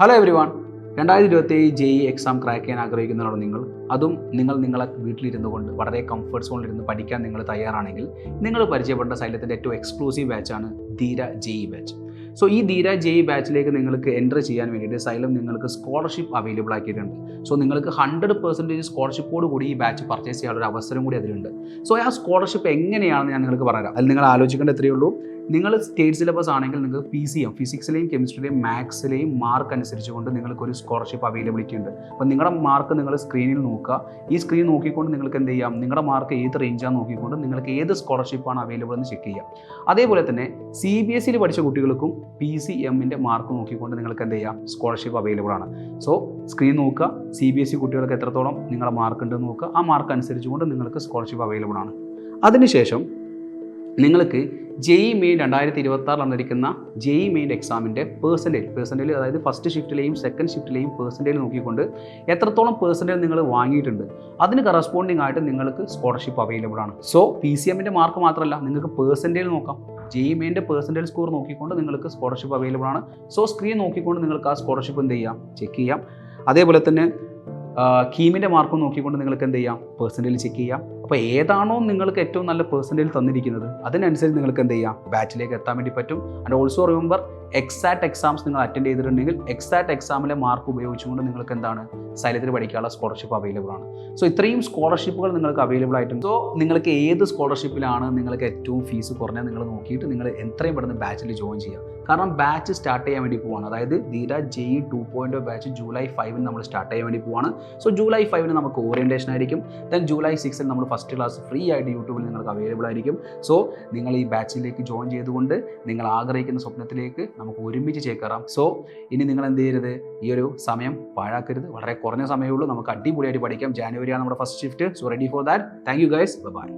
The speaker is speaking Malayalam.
Hello every one 2027 JEE exam crack ചെയ്യാൻ ആഗ്രഹിക്കുന്നവരാണ് അതും നിങ്ങളെ വീട്ടിലിരുന്നു കൊണ്ട് വളരെ കംഫർട്ട് സോണിലിരുന്ന് പഠിക്കാൻ നിങ്ങൾ തയ്യാറാണെങ്കിൽ നിങ്ങൾ പരിചയപ്പെട്ട സൈലത്തിൻ്റെ ഏറ്റവും എക്സ്ക്ലൂസീവ് ബാച്ചാണ് ധീര JEE ബാച്ച്. സോ ഈ ധീര JEE ബാച്ചിലേക്ക് നിങ്ങൾക്ക് എൻ്റർ ചെയ്യാൻ വേണ്ടിയിട്ട് സൈലം നിങ്ങൾക്ക് സ്കോളർഷിപ്പ് അവൈലബിൾ ആക്കിയിട്ടുണ്ട്. സോ നിങ്ങൾക്ക് 100% സ്കോളർഷിപ്പോട് കൂടി ഈ ബാച്ച് പർച്ചേസ് ചെയ്യാനുള്ള ഒരു അവസരം കൂടി അതിലുണ്ട്. സോ ആ സ്കോളർഷിപ്പ് എങ്ങനെയാണെന്ന് ഞാൻ നിങ്ങൾക്ക് പറയാം. അതിൽ നിങ്ങൾ ആലോചിക്കേണ്ട എത്രയേ ഉള്ളൂ, നിങ്ങൾ സ്റ്റേറ്റ് സിലബസ് ആണെങ്കിൽ നിങ്ങൾക്ക് PCM ഫിസിക്സിലെയും കെമിസ്ട്രിയിലെയും മാത്സിലെയും മാർക്ക് അനുസരിച്ചുകൊണ്ട് നിങ്ങൾക്കൊരു സ്കോളർഷിപ്പ് അവൈലബിലിറ്റി ഉണ്ട്. അപ്പോൾ നിങ്ങളുടെ മാർക്ക് നിങ്ങൾ സ്ക്രീനിൽ നോക്കുക. ഈ സ്ക്രീൻ നോക്കിക്കൊണ്ട് നിങ്ങൾക്ക് എന്ത് ചെയ്യാം, നിങ്ങളുടെ മാർക്ക് ഏത് റേഞ്ചാണ് നോക്കിക്കൊണ്ട് നിങ്ങൾക്ക് ഏത് സ്കോളർഷിപ്പാണ് അവൈലബിൾ എന്ന് ചെക്ക് ചെയ്യാം. അതേപോലെ തന്നെ CBSEയിൽ പഠിച്ച കുട്ടികൾക്കും PCMൻ്റെ മാർക്ക് നോക്കിക്കൊണ്ട് നിങ്ങൾക്ക് എന്ത് ചെയ്യാം, സ്കോളർഷിപ്പ് അവൈലബിൾ ആണ്. സോ സ്ക്രീൻ നോക്കുക, CBSE കുട്ടികൾക്ക് എത്രത്തോളം നിങ്ങളുടെ മാർക്ക് ഉണ്ടെന്ന് നോക്കുക. ആ മാർക്ക് അനുസരിച്ചുകൊണ്ട് നിങ്ങൾക്ക് സ്കോളർഷിപ്പ് അവൈലബിൾ ആണ്. അതിനുശേഷം നിങ്ങൾക്ക് JEE മെയിൻ 2026 നടന്നിരിക്കുന്ന JEE മെയിൻ എക്സാമിൻ്റെ പേഴ്സൻറ്റേജ് അതായത് ഫസ്റ്റ് ഷിഫ്റ്റിലെയും സെക്കൻഡ് ഷിഫ്റ്റിലെയും പേഴ്സൻറ്റേജ് നോക്കിക്കൊണ്ട് എത്രത്തോളം പേഴ്സൻറ്റേജ് നിങ്ങൾ വാങ്ങിയിട്ടുണ്ട് അതിന് കറസ്പോണ്ടിങ് ആയിട്ട് നിങ്ങൾക്ക് സ്കോളർഷിപ്പ് അവൈലബിൾ ആണ്. സോ PCMൻ്റെ മാർക്ക് മാത്രമല്ല, നിങ്ങൾക്ക് പേഴ്സൻറ്റേജ് നോക്കാം. JEE മെയിൻ്റെ പേഴ്സൻറ്റേജ് സ്കോർ നോക്കിക്കൊണ്ട് നിങ്ങൾക്ക് സ്കോളർഷിപ്പ് അവൈലബിൾ ആണ്. സോ സ്ക്രീൻ നോക്കിക്കൊണ്ട് നിങ്ങൾക്ക് ആ സ്കോളർഷിപ്പ് എന്ത് ചെയ്യാം, ചെക്ക് ചെയ്യാം. അതേപോലെ തന്നെ കീമിൻ്റെ മാർക്കും നോക്കിക്കൊണ്ട് നിങ്ങൾക്ക് എന്ത് ചെയ്യാം, പേഴ്സൻറ്റേജ് ചെക്ക് ചെയ്യാം. അപ്പോൾ ഏതാണോ നിങ്ങൾക്ക് ഏറ്റവും നല്ല പേഴ്സൻറ്റേജ് തന്നിരിക്കുന്നത് അതിനനുസരിച്ച് നിങ്ങൾക്ക് എന്ത് ചെയ്യാം, ബാച്ചിലേക്ക് എത്താൻ വേണ്ടി പറ്റും. And also remember, exact exams നിങ്ങൾ അറ്റൻഡ് ചെയ്തിട്ടുണ്ടെങ്കിൽ എക്സാക്ട് എക്സാമിലെ മാർക്ക് ഉപയോഗിച്ചുകൊണ്ട് നിങ്ങൾക്ക് എന്താണ് സൈലത്തിൽ പഠിക്കാനുള്ള സ്കോളർഷിപ്പ് അവൈലബിൾ ആണ്. സോ ഇത്രയും സ്കോളർഷിപ്പുകൾ നിങ്ങൾക്ക് അവൈലബിൾ ആയിട്ടുണ്ട്. സോ നിങ്ങൾക്ക് ഏത് സ്കോളർഷിപ്പിലാണ് നിങ്ങൾക്ക് ഏറ്റവും ഫീസ് കുറഞ്ഞാൽ നിങ്ങൾ നോക്കിയിട്ട് നിങ്ങൾ എത്രയും പെട്ടെന്ന് ബാച്ചിൽ ജോയിൻ ചെയ്യുക. കാരണം ബാച്ച് സ്റ്റാർട്ട് ചെയ്യാൻ വേണ്ടി പോവാണ്. അതായത് ധീര JEE 2.0 ബാച്ച് ജൂലൈ 5 നമ്മൾ സ്റ്റാർട്ട് ചെയ്യാൻ വേണ്ടി പോവാണ്. സോ ജൂലൈ 5 നമുക്ക് ഓറിയൻറ്റേഷൻ ആയിരിക്കും. ദെൻ ജൂലൈ 6 നമ്മൾ ഫസ്റ്റ് ക്ലാസ് ഫ്രീ ആയിട്ട് യൂട്യൂബിൽ നിങ്ങൾക്ക് അവൈലബിൾ ആയിരിക്കും. സോ നിങ്ങൾ ഈ ബാച്ചിലേക്ക് ജോയിൻ ചെയ്തുകൊണ്ട് നിങ്ങൾ ആഗ്രഹിക്കുന്ന സ്വപ്നത്തിലേക്ക് നമുക്ക് ഒരുമിച്ച് ചേക്കേറാം. സോ ഇനി നിങ്ങൾ എന്ത് ചെയ്യരുത്, ഈ ഒരു സമയം പാഴാക്കരുത്. വളരെ കുറഞ്ഞ സമയമേ ഉള്ളൂ, നമുക്ക് അടിപൊളിയായിട്ട് പഠിക്കാം. ജാനുവരിയാണ് നമ്മുടെ first shift. So ready for that. Thank you guys, by.